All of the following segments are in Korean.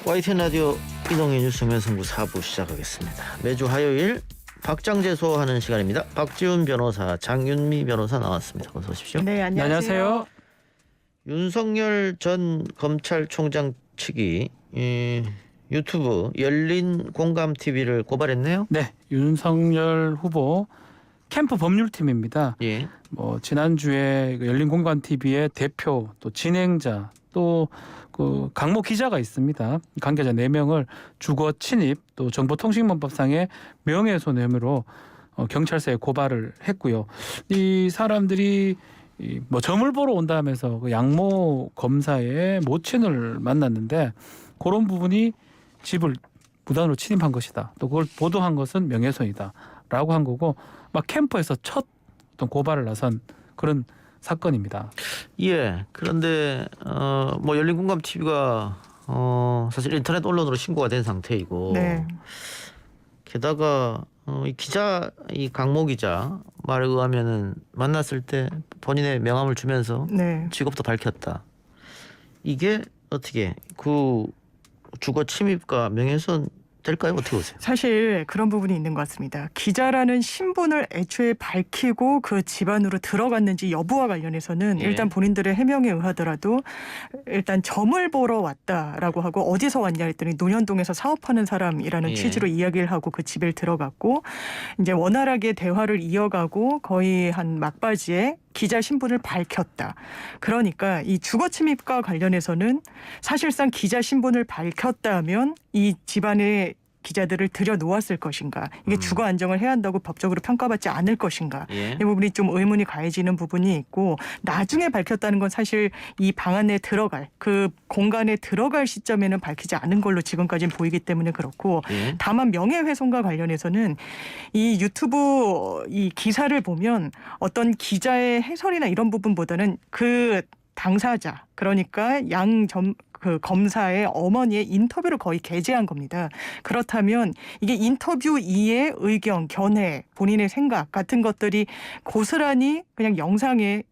YTN 라디오 이동희 뉴스 정면승부 4부 시작하겠습니다. 매주 화요일 박장재소하는 시간입니다. 박지훈 변호사, 장윤미 변호사 나왔습니다. 어서 오십시오. 네, 안녕하세요. 윤석열 전 검찰총장 측이 유튜브 열린 공감 TV를 고발했네요. 네, 윤석열 후보 캠프 법률팀입니다. 예. 지난주에 열린 공감 TV의 대표 또 진행자 또 그 강모 기자가 있습니다. 관계자 4명을 주거 침입 또 정보통신망법상의 명예훼손 혐의로 경찰서에 고발을 했고요. 이 사람들이 점을 보러 온다면서 그 양모 검사의 모친을 만났는데 그런 부분이 집을 무단으로 침입한 것이다. 또 그걸 보도한 것은 명예훼손이다라고 한 거고 막 캠프에서 첫 어떤 고발을 나선 그런 사건입니다. 예. 그런데 열린 공감 TV가 사실 인터넷 언론으로 신고가 된 상태이고, 네. 게다가 이 강모 기자 말에 의하면은 만났을 때 본인의 명함을 주면서 네. 직업도 밝혔다. 이게 어떻게 그 주거 침입과 명예훼손 될까요? 어떻게 보세요? 사실 그런 부분이 있는 것 같습니다. 기자라는 신분을 애초에 밝히고 그 집안으로 들어갔는지 여부와 관련해서는 예. 일단 본인들의 해명에 의하더라도 일단 점을 보러 왔다라고 하고 어디서 왔냐 했더니 논현동에서 사업하는 사람이라는 예. 취지로 이야기를 하고 그 집에 들어갔고 이제 원활하게 대화를 이어가고 거의 한 막바지에 기자 신분을 밝혔다. 그러니까 이 주거 침입과 관련해서는 사실상 기자 신분을 밝혔다면 이 집안의 기자들을 들여놓았을 것인가. 이게 주거 안정을 해야 한다고 법적으로 평가받지 않을 것인가. 예. 이 부분이 좀 의문이 가해지는 부분이 있고 나중에 밝혔다는 건 사실 이 방 안에 들어갈 그 공간에 들어갈 시점에는 밝히지 않은 걸로 지금까지는 보이기 때문에 그렇고 예. 다만 명예훼손과 관련해서는 이 유튜브 이 기사를 보면 어떤 기자의 해설이나 이런 부분보다는 그 당사자 그러니까 그 검사의 어머니의 인터뷰를 거의 게재한 겁니다. 그렇다면 이게 인터뷰 이의 의견, 견해, 본인의 생각 같은 것들이 고스란히 그냥 영상에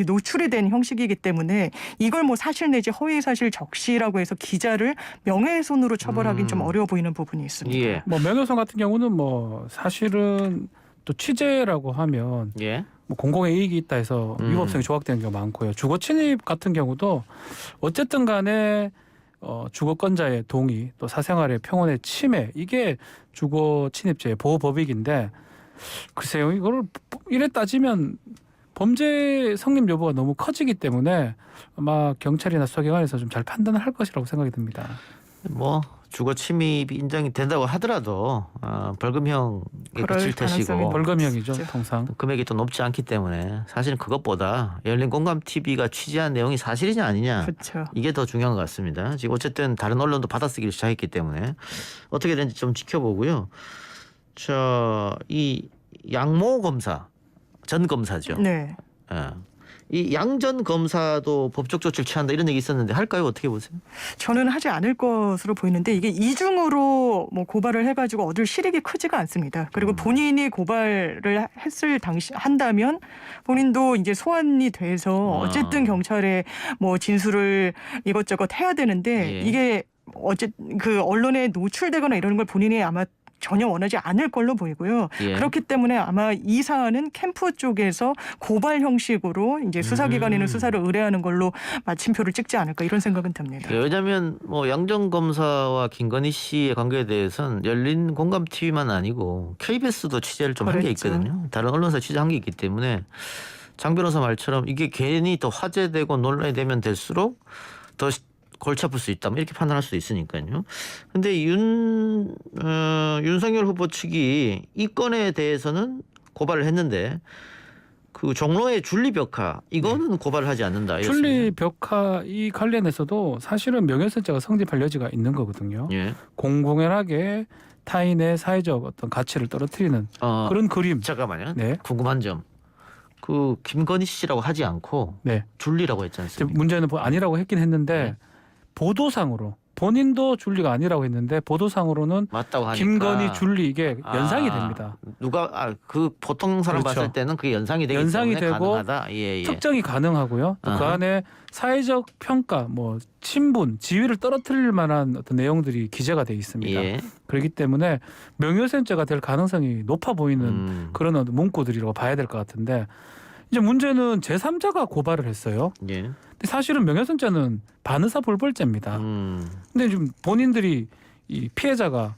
노출이 된 형식이기 때문에 이걸 사실 내지 허위 사실 적시라고 해서 기자를 명예훼손으로 처벌하기는 좀 어려워 보이는 부분이 있습니다. 예. 명예훼손 같은 경우는 사실은 또 취재라고 하면 예. 공공의 이익이 있다 해서 위법성이 조각되는 경우가 많고요. 주거 침입 같은 경우도 어쨌든 간에 주거권자의 동의 또 사생활의 평온의 침해 이게 주거 침입죄의 보호법익인데 글쎄요 이거를 이래 따지면 범죄 성립 여부가 너무 커지기 때문에 아마 경찰이나 수사기관에서 좀 잘 판단을 할 것이라고 생각이 듭니다. 주거 침입이 인정이 된다고 하더라도 벌금형에 그칠 것이고 벌금형이죠 통상. 금액이 또 높지 않기 때문에 사실은 그것보다 열린 공감 TV가 취재한 내용이 사실이냐 아니냐 그렇죠. 이게 더 중요한 것 같습니다. 지금 어쨌든 다른 언론도 받아쓰기를 시작했기 때문에 어떻게 되는지 좀 지켜보고요. 이 양모 검사 전 검사죠. 네. 이 양 전 검사도 법적 조치를 취한다 이런 얘기 있었는데 할까요? 어떻게 보세요? 저는 하지 않을 것으로 보이는데 이게 이중으로 고발을 해가지고 얻을 실익이 크지가 않습니다. 그리고 본인이 고발을 한다면 본인도 이제 소환이 돼서 어쨌든 경찰에 진술을 이것저것 해야 되는데 예. 이게 그 언론에 노출되거나 이러는 걸 본인이 아마 전혀 원하지 않을 걸로 보이고요. 예. 그렇기 때문에 아마 이 사안은 캠프 쪽에서 고발 형식으로 이제 수사기관에는 수사를 의뢰하는 걸로 마침표를 찍지 않을까 이런 생각은 듭니다. 왜냐하면 양 전 검사와 김건희 씨의 관계에 대해서는 열린 공감 TV만 아니고 KBS도 취재를 좀 한 게 그랬죠. 있거든요. 다른 언론사 취재한 게 있기 때문에 장 변호사 말처럼 이게 괜히 더 화제되고 논란이 되면 될수록 더 골치 아플 수 있다. 이렇게 판단할 수도 있으니까요. 근데 윤석열 후보 측이 이 건에 대해서는 고발을 했는데 그 종로의 줄리벽화 이거는 고발을 하지 않는다. 줄리벽화 이 관련해서도 사실은 명예훼손죄가 성립할 여지가 있는 거거든요. 예. 공공연하게 타인의 사회적 어떤 가치를 떨어뜨리는 그런 그림. 잠깐만요. 네. 궁금한 점. 그 김건희 씨라고 하지 않고 네. 줄리라고 했지 않습니까? 문제는 아니라고 했긴 했는데 네. 보도상으로 본인도 줄리가 아니라고 했는데 보도상으로는 맞다고 하니까 김건희, 줄리 이게 연상이 됩니다. 누가 그 보통 사람 그렇죠. 봤을 때는 그게 연상이 되기 연상이 때문에 되고 가능하다. 예, 예. 특정이 가능하고요. 또 그 아하. 안에 사회적 평가, 뭐 친분, 지위를 떨어뜨릴 만한 어떤 내용들이 기재가 돼 있습니다. 예. 그렇기 때문에 명예훼손죄가 될 가능성이 높아 보이는 그런 어떤 문구들이라고 봐야 될 것 같은데 이제 문제는 제3자가 고발을 했어요. 예. 근데 사실은 명예훼손죄는 반의사 불벌죄입니다. 근데 지금 본인들이 이 피해자가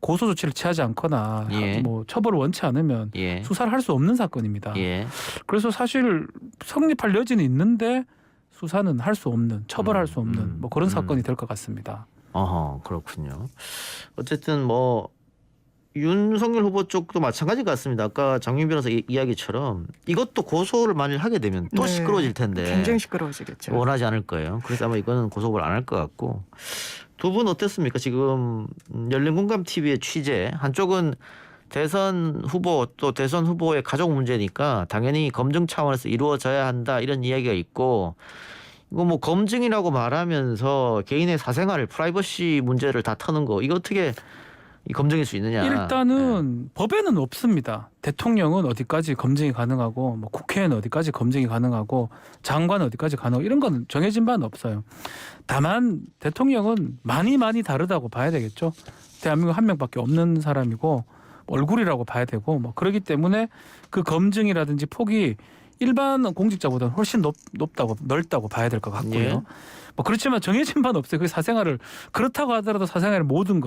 고소 조치를 취하지 않거나 예. 뭐 처벌을 원치 않으면 예. 수사를 할 수 없는 사건입니다. 예. 그래서 사실 성립할 여지는 있는데 수사는 할 수 없는, 처벌할 수 없는 뭐 그런 사건이 될 것 같습니다. 어허, 그렇군요. 어쨌든 뭐 윤석열 후보 쪽도 마찬가지 같습니다. 아까 장민 변호사 이야기처럼 이것도 고소를 만일 하게 되면 또 네. 시끄러워질 텐데 굉장히 시끄러워지겠죠. 원하지 않을 거예요. 그래서 아마 이거는 고소를 안 할 것 같고 두 분 어땠습니까? 지금 열린공감 TV의 취재 한쪽은 대선 후보 또 대선 후보의 가족 문제니까 당연히 검증 차원에서 이루어져야 한다 이런 이야기가 있고 이거 뭐 검증이라고 말하면서 개인의 사생활 프라이버시 문제를 다 터는 거 이거 어떻게 이 검증일 수 있느냐? 일단은 법에는 없습니다. 대통령은 어디까지 검증이 가능하고 뭐 국회의원 어디까지 검증이 가능하고 장관 어디까지 가능하고 이런 건 정해진 바는 없어요. 다만 대통령은 많이 다르다고 봐야 되겠죠. 대한민국 한 명밖에 없는 사람이고 얼굴이라고 봐야 되고 뭐 그렇기 때문에 그 검증이라든지 폭이 일반 공직자보다는 훨씬 넓다고 봐야 될 것 같고요. 예. 뭐 그렇지만 정해진 바는 없어요. 그 사생활을 그렇다고 하더라도 사생활의 모든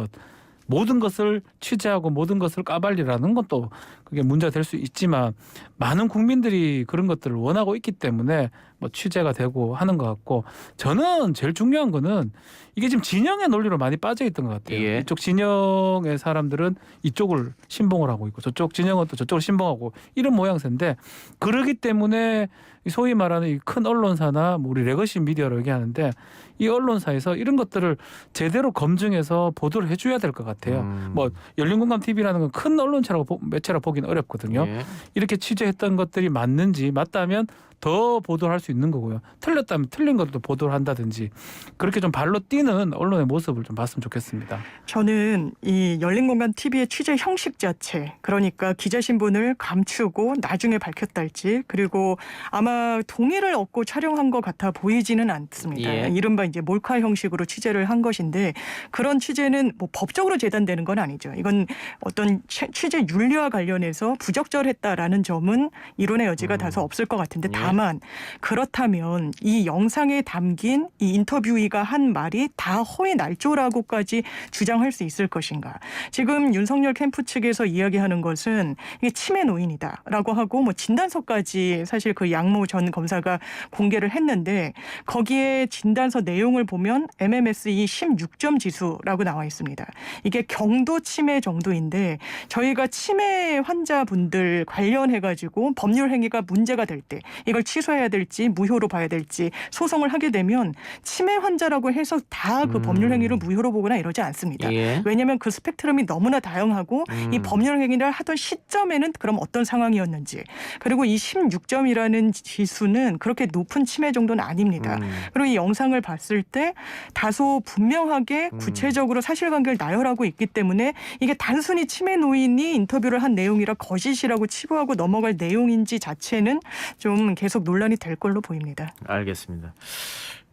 것을 취재하고 모든 것을 까발리라는 것도 그게 문제가 될 수 있지만 많은 국민들이 그런 것들을 원하고 있기 때문에 뭐 취재가 되고 하는 것 같고 저는 제일 중요한 거는 이게 지금 진영의 논리로 많이 빠져 있던 것 같아요. 예. 이쪽 진영의 사람들은 이쪽을 신봉을 하고 있고 저쪽 진영은 또 저쪽을 신봉하고 이런 모양새인데 그러기 때문에 소위 말하는 이 큰 언론사나 뭐 우리 레거시 미디어로 얘기하는데 이 언론사에서 이런 것들을 제대로 검증해서 보도를 해줘야 될 것 같아요. 뭐 열린공감 TV라는 건 큰 언론체라고 매체라고 보기는 어렵거든요. 예. 이렇게 취재했던 것들이 맞다면 더 보도를 할 수 있는 거고요. 틀렸다면 틀린 것도 보도를 한다든지 그렇게 좀 발로 뛰는 언론의 모습을 좀 봤으면 좋겠습니다. 저는 이 열린공감 TV의 취재 형식 자체, 그러니까 기자 신분을 감추고 나중에 밝혔다 할지, 그리고 아마 동의를 얻고 촬영한 것 같아 보이지는 않습니다. 예. 이른바 이제 몰카 형식으로 취재를 한 것인데 그런 취재는 뭐 법적으로 재단되는 건 아니죠. 이건 어떤 취재 윤리와 관련해서 부적절했다라는 점은 이론의 여지가 다소 없을 것 같은데 예. 다만 그렇다면 이 영상에 담긴 이 인터뷰이가 한 말이 다 허위 날조라고까지 주장할 수 있을 것인가. 지금 윤석열 캠프 측에서 이야기하는 것은 이게 치매 노인이다라고 하고 뭐 진단서까지 사실 그 양모 전 검사가 공개를 했는데 거기에 진단서 내용을 보면 MMSE 16점 지수라고 나와 있습니다. 이게 경도 치매 정도인데 저희가 치매 환자분들 관련해가지고 법률 행위가 문제가 될 때 이걸 취소해야 될지 무효로 봐야 될지 소송을 하게 되면 치매 환자라고 해서 다 그 법률 행위를 무효로 보거나 이러지 않습니다. 예. 왜냐하면 그 스펙트럼이 너무나 다양하고 이 법률 행위를 하던 시점에는 그럼 어떤 상황이었는지 그리고 이 16점이라는 지수는 그렇게 높은 치매 정도는 아닙니다. 그리고 이 영상을 봤을 때 다소 분명하게 구체적으로 사실관계를 나열하고 있기 때문에 이게 단순히 치매 노인이 인터뷰를 한 내용이라 거짓이라고 치부하고 넘어갈 내용인지 자체는 좀 계속 논란이 될 걸로 보입니다. 알겠습니다.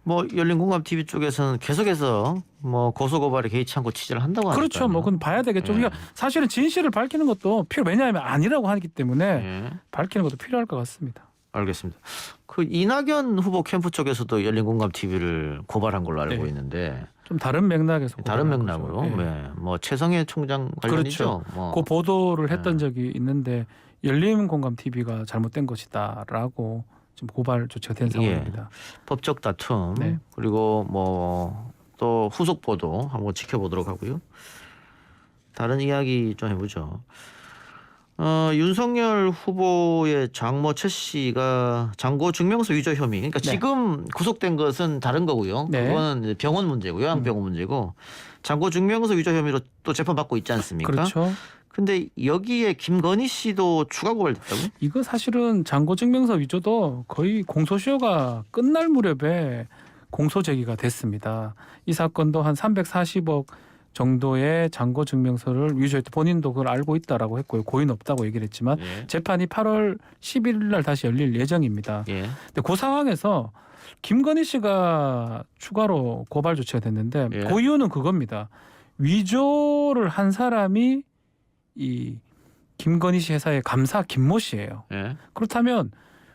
뭐 열린공감 TV 쪽에서는 계속해서 뭐 고소고발에 개의치 않고 취재를 한다고 하니까요. 그렇죠. 뭐 그건 봐야 되겠죠. 예. 그러니까 사실은 진실을 밝히는 것도 왜냐하면 아니라고 하기 때문에 예. 밝히는 것도 필요할 것 같습니다. 알겠습니다. 그 이낙연 후보 캠프 쪽에서도 열린공감 TV를 고발한 걸로 알고 네. 있는데 좀 다른 맥락에서 다른 고발한 맥락으로 거죠. 예. 네. 뭐 최성해 총장 관련이죠. 뭐. 그 보도를 했던 네. 적이 있는데 열린공감 TV가 잘못된 것이다라고 지금 고발 조치가 된 상황입니다. 법적 다툼 네. 그리고 뭐 또 후속 보도 한번 지켜보도록 하고요. 다른 이야기 좀 해보죠. 윤석열 후보의 장모 최 씨가 장고 증명서 위조 혐의. 그러니까 네. 지금 구속된 것은 다른 거고요. 네. 그거는 이제 병원 문제고 요양병원 문제고 장고 증명서 위조 혐의로 또 재판받고 있지 않습니까? 그렇죠. 근데 여기에 김건희 씨도 추가 고발됐다고? 이거 사실은 장고 증명서 위조도 거의 공소시효가 끝날 무렵에 공소 제기가 됐습니다. 이 사건도 한 340억 정도의 잔고 증명서를 위조했다. 본인도 그걸 알고 있다라고 했고요. 고의는 없다고 얘기를 했지만 예. 재판이 8월 11일 날 다시 열릴 예정입니다. 예. 근데 그 상황에서 김건희 씨가 추가로 고발 조치가 됐는데 예. 그 이유는 그겁니다. 위조를 한 사람이 이 김건희 씨 회사의 감사 김모 씨예요. 예. 그렇다면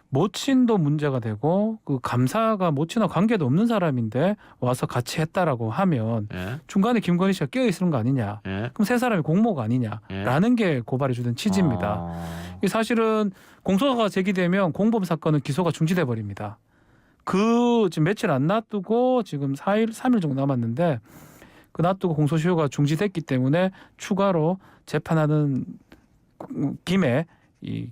모친도 문제가 되고 그 감사가 모친과 관계도 없는 사람인데 와서 같이 했다라고 하면 예. 중간에 김건희 씨가 끼어 있는 거 아니냐? 예. 그럼 세 사람이 공모가 아니냐라는 게 고발해 주던 취지입니다. 아. 이게 사실은 공소가 제기되면 공범 사건은 기소가 중지돼 버립니다. 그 지금 며칠 안 놔두고 지금 3일 정도 남았는데 그 놔두고 공소시효가 중지됐기 때문에 추가로 재판하는 김에 이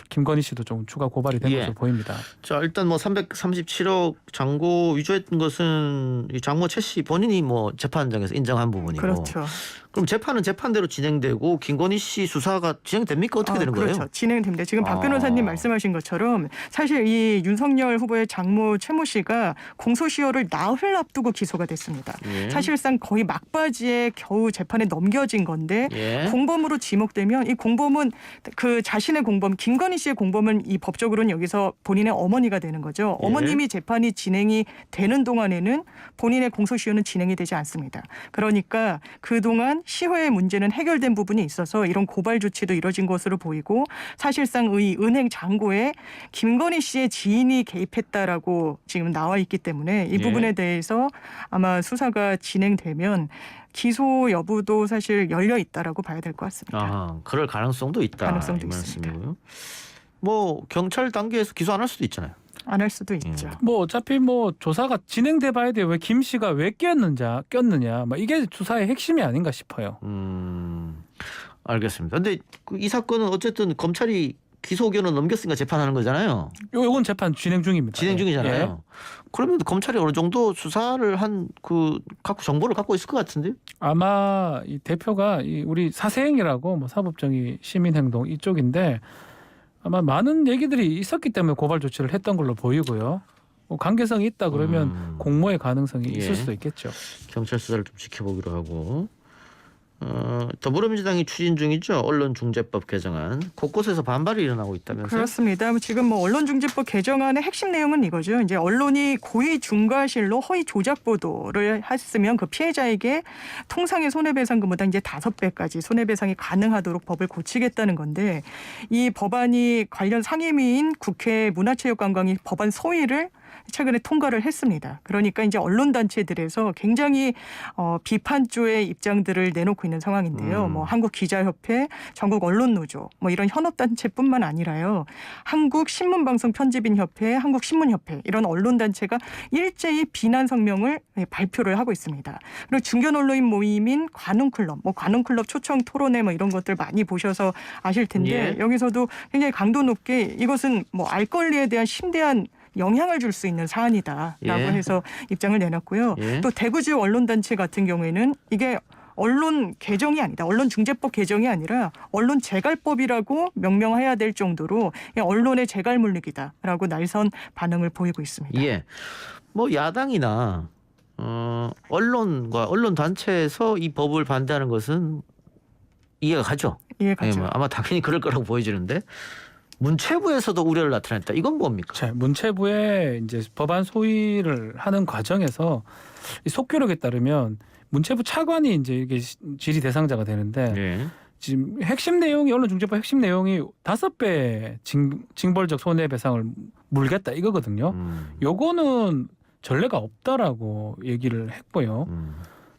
김건희 씨도 좀 추가 고발이 된 예. 것으로 보입니다. 자, 일단 뭐 337억 잔고 위조했던 것은 이 장모 최 씨 본인이 뭐 재판장에서 인정한 부분이고. 그렇죠. 그럼 재판은 재판대로 진행되고 김건희 씨 수사가 진행됩니까? 어떻게 되는 그렇죠. 거예요? 진행됩니다. 지금 박 아. 변호사님 말씀하신 것처럼 사실 이 윤석열 후보의 장모 최모 씨가 공소시효를 나흘 앞두고 기소가 됐습니다. 예. 사실상 거의 막바지에 겨우 재판에 넘겨진 건데 예. 공범으로 지목되면 이 공범은 그 자신의 공범 김건희 씨의 공범은 이 법적으로는 여기서 본인의 어머니가 되는 거죠. 예. 어머님이 재판이 진행이 되는 동안에는 본인의 공소시효는 진행이 되지 않습니다. 그러니까 그동안 시효의 문제는 해결된 부분이 있어서 이런 고발 조치도 이뤄진 것으로 보이고 사실상 이 은행 잔고에 김건희 씨의 지인이 개입했다라고 지금 나와 있기 때문에 이 예. 부분에 대해서 아마 수사가 진행되면 기소 여부도 사실 열려 있다라고 봐야 될 것 같습니다. 아, 그럴 가능성도 있다. 가능성도 이 있습니다. 말씀이고요. 뭐 경찰 단계에서 기소 안 할 수도 있잖아요. 안 할 수도 있죠. 뭐 어차피 뭐 조사가 진행돼 봐야 돼요. 왜 김 씨가 왜 꼈느냐. 막 이게 수사의 핵심이 아닌가 싶어요. 알겠습니다. 근데 이 사건은 어쨌든 검찰이 기소 의견을 넘겼으니까 재판하는 거잖아요. 요건 재판 진행 중입니다. 진행 예. 중이잖아요. 그러면 검찰이 어느 정도 수사를 한 그 갖고 정보를 갖고 있을 것 같은데요. 아마 이 대표가 이 우리 사세행이라고 뭐 사법정의 시민행동 이쪽인데 아마 많은 얘기들이 있었기 때문에 고발 조치를 했던 걸로 보이고요. 뭐 관계성이 있다 그러면 공모의 가능성이 예. 있을 수도 있겠죠. 경찰 수사를 좀 지켜보기로 하고. 더불어민주당이 추진 중이죠. 언론중재법 개정안. 곳곳에서 반발이 일어나고 있다면서요? 그렇습니다. 지금 뭐 언론중재법 개정안의 핵심 내용은 이거죠. 이제 언론이 고의 중과실로 허위 조작 보도를 했으면 그 피해자에게 통상의 손해배상금보다 이제 5배까지 손해배상이 가능하도록 법을 고치겠다는 건데 이 법안이 관련 상임위인 국회 문화체육관광위 법안 소위를 최근에 통과를 했습니다. 그러니까 이제 언론단체들에서 굉장히 비판조의 입장들을 내놓고 있는 상황인데요. 뭐 한국기자협회, 전국언론노조 뭐 이런 현업단체뿐만 아니라요. 한국신문방송편집인협회, 한국신문협회 이런 언론단체가 일제히 비난 성명을 발표를 하고 있습니다. 그리고 중견언론인 모임인 관훈클럽, 뭐 관훈클럽 초청 토론회 뭐 이런 것들 많이 보셔서 아실 텐데 예. 여기서도 굉장히 강도 높게 이것은 뭐 알 권리에 대한 심대한 영향을 줄 수 있는 사안이다라고 예. 해서 입장을 내놨고요. 예. 또 대구 지역 언론단체 같은 경우에는 이게 언론 개정이 아니다. 언론중재법 개정이 아니라 언론재갈법이라고 명명해야 될 정도로 언론의 재갈 물리기다라고 날선 반응을 보이고 있습니다. 예. 뭐 야당이나 언론과 언론 단체에서 이 법을 반대하는 것은 이해가 가죠. 이해가죠. 예, 뭐 아마 당연히 그럴 거라고 보여지는데 문체부에서도 우려를 나타냈다. 이건 뭡니까? 자, 문체부에 이제 법안 소위를 하는 과정에서 이 속기록에 따르면 문체부 차관이 이제 이게 질의 대상자가 되는데 예. 지금 핵심 내용이 언론중재법 핵심 내용이 5배 징벌적 손해배상을 물겠다 이거거든요. 요거는 전례가 없다라고 얘기를 했고요.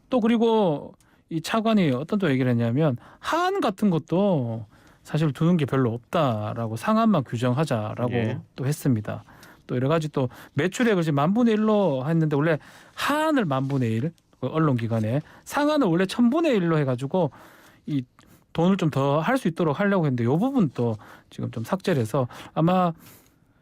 또 그리고 이 차관이 어떤 또 얘기를 했냐면 하한 같은 것도 사실 두는 게 별로 없다라고 상한만 규정하자라고 예. 또 했습니다. 또 여러 가지 또 매출액을 지금 10,000분의 1로 했는데 원래 하한을 10,000분의 1 언론기관에 상한을 원래 1,000분의 1로 해가지고 이 돈을 좀 더 할 수 있도록 하려고 했는데 이 부분도 지금 좀 삭제를 해서 아마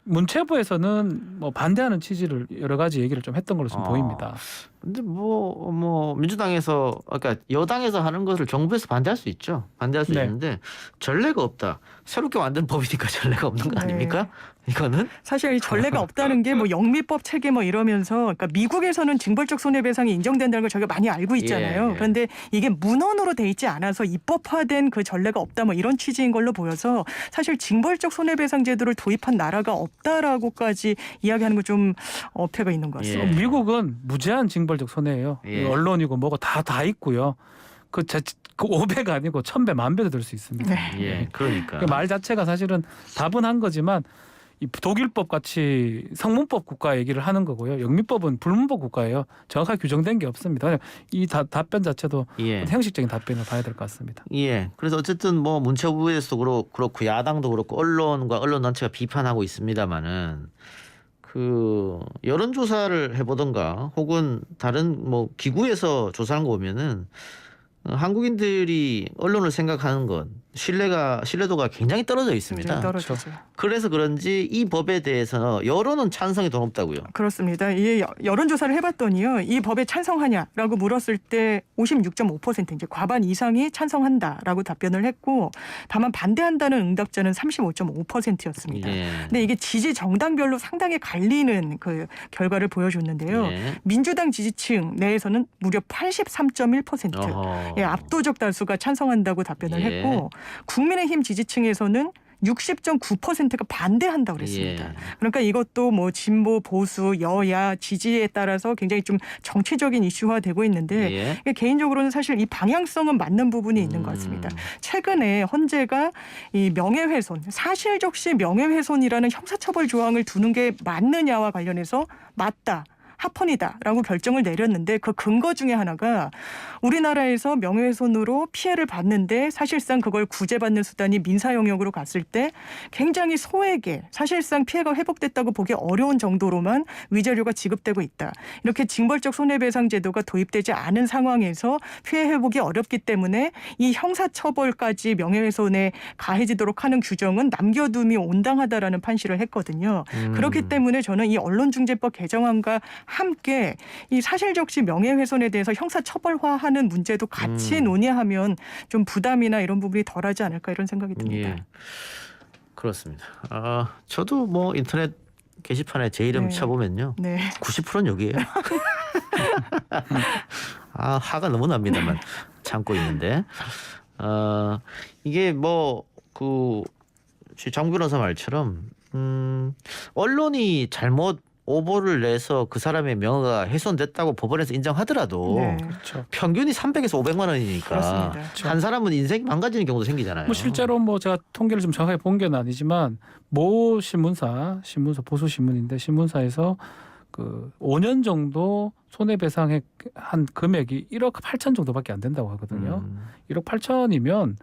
문체부에서는 뭐 반대하는 취지를 여러 가지 얘기를 좀 했던 걸로 좀 보입니다. 근데 뭐 뭐 민주당에서 그러니까 여당에서 하는 것을 정부에서 반대할 수 있죠. 반대할 수 네. 있는데 전례가 없다. 새롭게 만든 법이니까 전례가 없는 거 네. 아닙니까? 이거는 사실 이 전례가 없다는 게 뭐 영미법 체계 뭐 이러면서 그러니까 미국에서는 징벌적 손해배상이 인정된다는 걸 저희가 많이 알고 있잖아요. 예, 예. 그런데 이게 문헌으로 돼 있지 않아서 입법화된 그 전례가 없다 뭐 이런 취지인 걸로 보여서 사실 징벌적 손해배상 제도를 도입한 나라가 없다라고까지 이야기하는 건 좀 어폐가 있는 것 같습니다. 예. 미국은 무제한 징벌적 손해예요. 예. 언론이고 뭐고 다 있고요. 그 5배가 아니고 1000배, 10,000배도 될 수 있습니다. 네. 예, 그러니까 그 말 자체가 사실은 답은 한 거지만 이 독일법 같이 성문법 국가 얘기를 하는 거고요. 영미법은 불문법 국가예요. 정확하게 규정된 게 없습니다. 그냥 이 답변 자체도 예. 형식적인 답변을 봐야 될 것 같습니다. 예. 그래서 어쨌든 뭐 문체부에서도 그렇고 야당도 그렇고 언론과 언론단체가 비판하고 있습니다만은 그 여론조사를 해보던가 혹은 다른 뭐 기구에서 조사한 거 보면은 한국인들이 언론을 생각하는 건 신뢰도가 굉장히 떨어져 있습니다. 떨어지죠. 그래서 그런지 이 법에 대해서 여론은 찬성이 더 높다고요. 그렇습니다. 이 여론조사를 해봤더니요, 이 법에 찬성하냐라고 물었을 때 56.5% 이제 과반 이상이 찬성한다라고 답변을 했고, 다만 반대한다는 응답자는 35.5%였습니다. 예. 근데 이게 지지 정당별로 상당히 갈리는 그 결과를 보여줬는데요. 예. 민주당 지지층 내에서는 무려 83.1%. 어허. 예, 압도적 다수가 찬성한다고 답변을 예. 했고, 국민의힘 지지층에서는 60.9%가 반대한다고 그랬습니다. 예. 그러니까 이것도 뭐 진보, 보수, 여야 지지에 따라서 굉장히 좀 정치적인 이슈화되고 있는데 예. 이게 개인적으로는 사실 이 방향성은 맞는 부분이 있는 것 같습니다. 최근에 헌재가 이 명예훼손, 사실적시 명예훼손이라는 형사처벌 조항을 두는 게 맞느냐와 관련해서 맞다. 합헌이다라고 결정을 내렸는데 그 근거 중에 하나가 우리나라에서 명예훼손으로 피해를 받는데 사실상 그걸 구제받는 수단이 민사 영역으로 갔을 때 굉장히 소액의 사실상 피해가 회복됐다고 보기 어려운 정도로만 위자료가 지급되고 있다. 이렇게 징벌적 손해배상 제도가 도입되지 않은 상황에서 피해 회복이 어렵기 때문에 이 형사처벌까지 명예훼손에 가해지도록 하는 규정은 남겨둠이 온당하다라는 판시를 했거든요. 그렇기 때문에 저는 이 언론중재법 개정안과 함께 이 사실적시 명예훼손에 대해서 형사처벌화하는 문제도 같이 논의하면 좀 부담이나 이런 부분이 덜하지 않을까 이런 생각이 듭니다. 예. 그렇습니다. 저도 뭐 인터넷 게시판에 제 이름 네. 쳐보면요. 네. 90%는 여기에요. 화가 너무 납니다만 참고 있는데 이게 뭐 그 장 변호사 말처럼 언론이 잘못 오보를 내서 그 사람의 명예가 훼손됐다고 법원에서 인정하더라도 네. 그렇죠. 평균이 300에서 500만 원이니까 그렇습니다. 한 사람은 인생이 망가지는 경우도 생기잖아요. 뭐 실제로 뭐 제가 통계를 좀 정확하게 본 게 아니지만 모 신문사 보수 신문인데 신문사에서 그 5년 정도 손해배상의 한 금액이 1억 8천 정도밖에 안 된다고 하거든요. 1억 8천이면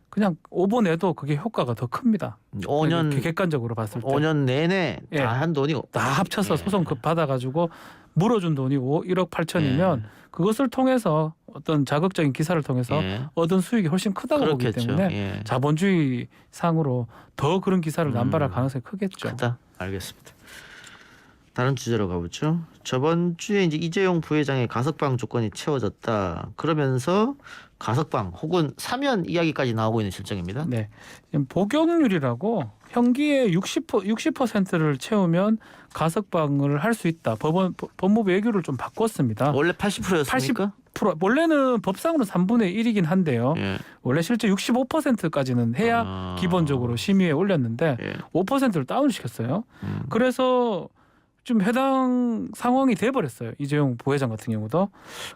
그냥 오보 내도 그게 효과가 더 큽니다. 5년 객관적으로 봤을 때 5년 내내 예. 다 한 돈이 다 합쳐서 예. 소송 급 받아가지고 물어준 돈이 1억 8천이면 그것을 통해서 어떤 자극적인 기사를 통해서 예. 얻은 수익이 훨씬 크다고 보기 그렇겠죠. 때문에 예. 자본주의 상으로 더 그런 기사를 남발할 가능성이 크겠죠. 크다. 알겠습니다. 다른 주제로 가보죠. 저번 주에 이제 이재용 부회장의 가석방 조건이 채워졌다. 그러면서 가석방 혹은 사면 이야기까지 나오고 있는 실정입니다. 네, 지금 복역률이라고 형기의 60%를 채우면 가석방을 할 수 있다. 법무부 예규를 좀 바꿨습니다. 원래 80%였습니까? 원래는 법상으로 3분의 1이긴 한데요. 예. 원래 실제 65%까지는 해야 기본적으로 심의에 올렸는데 예. 5%를 다운시켰어요. 그래서 좀 해당 상황이 돼버렸어요. 이재용 부회장 같은 경우도.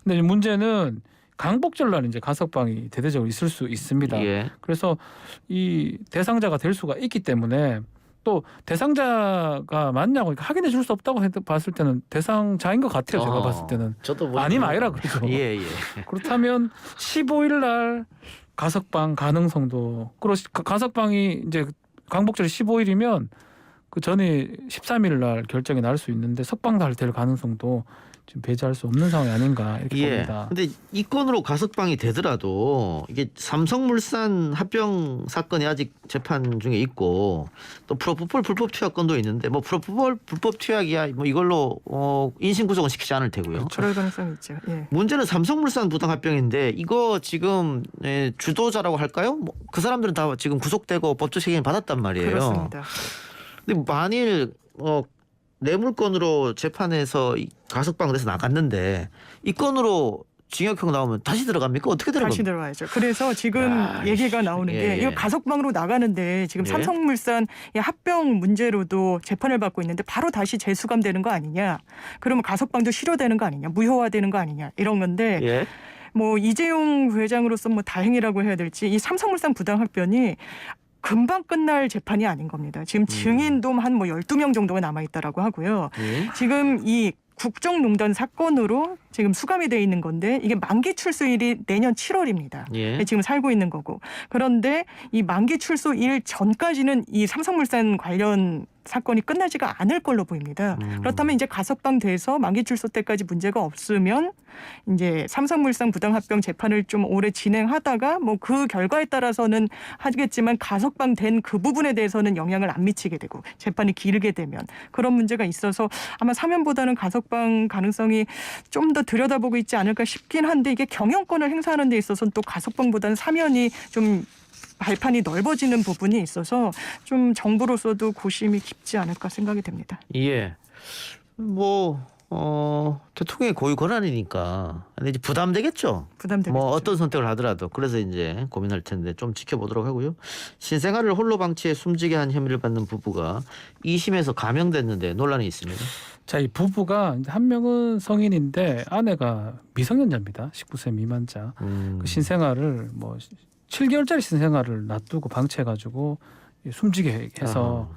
근데 문제는 강복절 날 이제 가석방이 대대적으로 있을 수 있습니다. 예. 그래서 이 대상자가 될 수가 있기 때문에 또 대상자가 맞냐고 확인해 줄 수 없다고 봤을 때는 대상자인 것 같아요. 제가 봤을 때는. 저도 뭐 아니면 아니라 그러죠. 예, 예. 그렇다면 15일 날 가석방 가능성도 가석방이 이제 강복절이 15일이면 그 전에 13일 날 결정이 날 수 있는데 석방달 될 가능성도 지금 배제할 수 없는 상황이 아닌가 이렇게 예. 봅니다. 근데 이 건으로 가석방이 되더라도 이게 삼성물산 합병 사건이 아직 재판 중에 있고 또 프로포폴 불법 투약 건도 있는데 뭐 프로포폴 불법 투약이야 뭐 이걸로 인신 구속은 시키지 않을 테고요. 그럴 가능성이 있죠. 예. 문제는 삼성물산 부당 합병인데 이거 지금 주도자라고 할까요? 뭐 그 사람들은 다 지금 구속되고 법적 책임을 받았단 말이에요. 그렇습니다. 근데 만일 뇌물건으로 재판에서 가석방 돼서 나갔는데 이 건으로 징역형 나오면 다시 들어갑니까? 어떻게 들어갑니까? 다시 들어가야죠. 그래서 지금 야, 얘기가 나오는 예, 게 예. 이거 가석방으로 나가는데 지금 예. 삼성물산 이 합병 문제로도 재판을 받고 있는데 바로 다시 재수감되는 거 아니냐. 그러면 가석방도 실효되는 거 아니냐. 무효화되는 거 아니냐. 이런 건데 예. 뭐 이재용 회장으로서 뭐 다행이라고 해야 될지 이 삼성물산 부당 합병이 금방 끝날 재판이 아닌 겁니다. 지금 증인도 한 뭐 12명 정도가 남아 있다라고 하고요. 예. 지금 이 국정농단 사건으로 지금 수감이 돼 있는 건데 이게 만기 출소일이 내년 7월입니다. 예. 지금 살고 있는 거고. 그런데 이 만기 출소일 전까지는 이 삼성물산 관련 사건이 끝나지가 않을 걸로 보입니다. 그렇다면 이제 가석방 돼서 만기 출소 때까지 문제가 없으면 이제 삼성물산 부당합병 재판을 좀 오래 진행하다가 뭐 그 결과에 따라서는 하겠지만 가석방 된 그 부분에 대해서는 영향을 안 미치게 되고 재판이 길게 되면 그런 문제가 있어서 아마 사면보다는 가석방 가능성이 좀 더 들여다보고 있지 않을까 싶긴 한데 이게 경영권을 행사하는 데 있어서는 또 가석방보다는 사면이 좀 발판이 넓어지는 부분이 있어서 좀 정부로서도 고심이 깊지 않을까 생각이 됩니다. 예. 뭐 대통령의 고유 권한이니까 근데 이제 부담되겠죠. 부담되겠죠. 뭐 어떤 선택을 하더라도 그래서 이제 고민할 텐데 좀 지켜보도록 하고요. 신생아를 홀로 방치해 숨지게 한 혐의를 받는 부부가 2심에서 감형됐는데 논란이 있습니다. 자, 이 부부가 한 명은 성인인데 아내가 미성년자입니다. 19세 미만자. 그 신생아를 뭐 7개월짜리 신생아를 놔두고 방치해가지고 숨지게 해서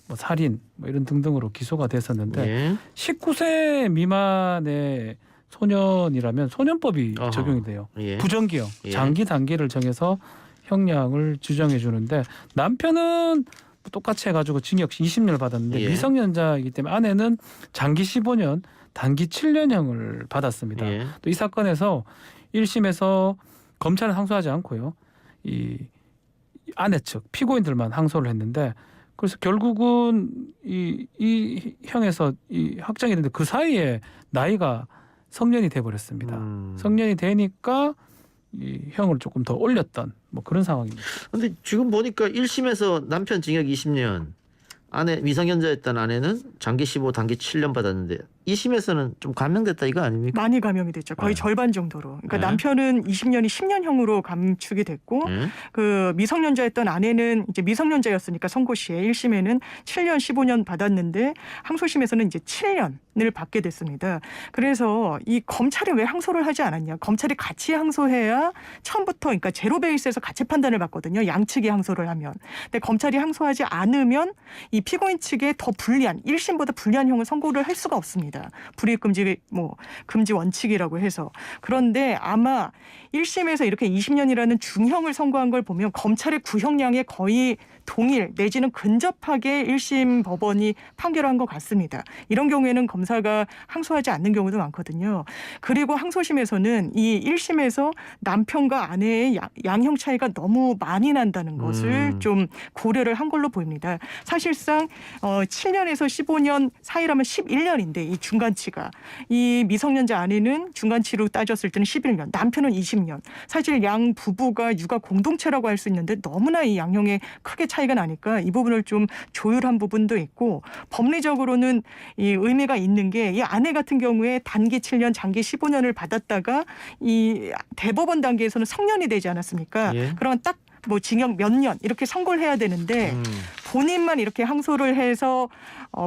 뭐 살인 뭐 이런 등등으로 기소가 됐었는데 예. 19세 미만의 소년이라면 소년법이 어허. 적용이 돼요. 예. 부정기형, 예. 장기 단계를 정해서 형량을 규정해 주는데 남편은 똑같이 해가지고 징역 20년을 받았는데 예. 미성년자이기 때문에 아내는 장기 15년, 단기 7년형을 받았습니다. 예. 또 이 사건에서 1심에서 검찰은 항소하지 않고요. 이 아내 측 피고인들만 항소를 했는데 그래서 결국은 이 형에서 이 확정이 됐는데 그 사이에 나이가 성년이 돼 버렸습니다. 성년이 되니까 이 형을 조금 더 올렸던 뭐 그런 상황입니다. 근데 지금 보니까 1심에서 남편 징역 20년, 아내 미성년자였던 아내는 장기 15, 단기 7년 받았는데 2심에서는 좀 감형됐다 이거 아닙니까? 많이 감형이 됐죠. 거의 네. 절반 정도로. 그러니까 네. 남편은 20년이 10년형으로 감축이 됐고 예. 그 미성년자였던 아내는 이제 미성년자였으니까 선고시에 1심에는 7년 15년 받았는데 항소심에서는 이제 7년을 받게 됐습니다. 그래서 이 검찰이 왜 항소를 하지 않았냐. 검찰이 같이 항소해야 처음부터 그러니까 제로 베이스에서 가치 판단을 받거든요. 양측이 항소를 하면. 근데 검찰이 항소하지 않으면 이 피고인 측에 더 불리한 1심보다 불리한 형을 선고를 할 수가 없습니다. 불이익 금지 금지 원칙이라고 해서. 그런데 아마 1심에서 이렇게 20년이라는 중형을 선고한 걸 보면 검찰의 구형량에 거의 동일 내지는 근접하게 1심 법원이 판결한 것 같습니다. 이런 경우에는 검사가 항소하지 않는 경우도 많거든요. 그리고 항소심에서는 이 1심에서 남편과 아내의 양형 차이가 너무 많이 난다는 것을 좀 고려를 한 걸로 보입니다. 사실상 7년에서 15년 사이라면 11년인데 이 중간치가 이 미성년자 아내는 중간치로 따졌을 때는 11년, 남편은 20년. 사실 양 부부가 육아 공동체라고 할 수 있는데 너무나 이 양형에 크게 차이가 나니까 이 부분을 좀 조율한 부분도 있고 법리적으로는 이 의미가 있는 게 이 아내 같은 경우에 단기 7년, 장기 15년을 받았다가 이 대법원 단계에서는 성년이 되지 않았습니까? 예. 그러면 딱 뭐 징역 몇 년 이렇게 선고를 해야 되는데 본인만 이렇게 항소를 해서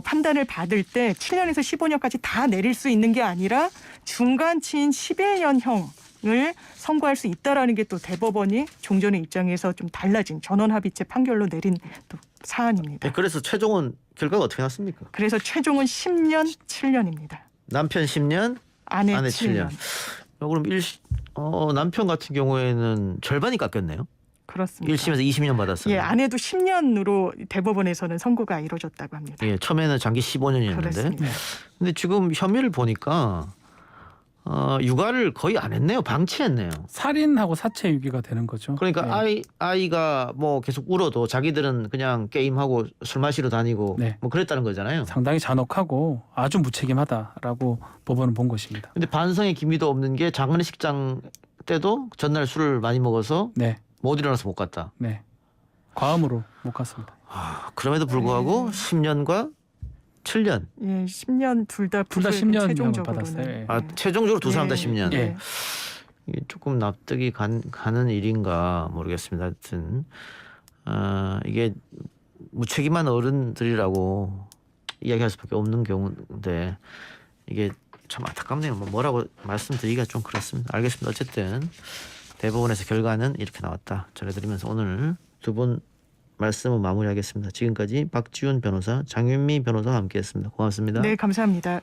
판단을 받을 때 7년에서 15년까지 다 내릴 수 있는 게 아니라 중간치인 11년형을 선고할 수 있다라는 게 또 대법원이 종전의 입장에서 좀 달라진 전원합의체 판결로 내린 또 사안입니다. 네, 그래서 최종은 결과가 어떻게 났습니까? 그래서 최종은 10년, 7년입니다. 남편 10년, 아내, 아내 7년. 7년. 그럼 남편 같은 경우에는 절반이 깎였네요. 그렇습니다. 1심에서 20년 받았어요. 예, 아내도 10년으로 대법원에서는 선고가 이루어졌다고 합니다. 예, 처음에는 장기 15년이었는데. 그렇습니다. 근데 지금 혐의를 보니까 육아를 거의 안 했네요. 방치했네요. 살인하고 사체 유기가 되는 거죠. 그러니까 네. 아이가 뭐 계속 울어도 자기들은 그냥 게임하고 술 마시러 다니고 네. 뭐 그랬다는 거잖아요. 상당히 잔혹하고 아주 무책임하다라고 법원은 본 것입니다. 근데 반성의 기미도 없는 게 장례식장 때도 전날 술을 많이 먹어서 네, 못 일어나서 못 갔다. 네. 과음으로 못 갔습니다. 그럼에도 불구하고 10년과 7년. 예, 10년 둘 다 10년 최종적으로는. 받았어요. 예. 최종적으로 두 사람 다 10년. 예. 이게 조금 납득이 가는 일인가 모르겠습니다. 하여튼 이게 무책임한 어른들이라고 이야기할 수밖에 없는 경우인데 이게 참 안타깝네요. 뭐라고 말씀드리기가 좀 그렇습니다. 알겠습니다. 어쨌든 대법원에서 결과는 이렇게 나왔다 전해드리면서 오늘 두 분 말씀을 마무리하겠습니다. 지금까지 박지훈 변호사, 장윤미 변호사와 함께했습니다. 고맙습니다. 네, 감사합니다.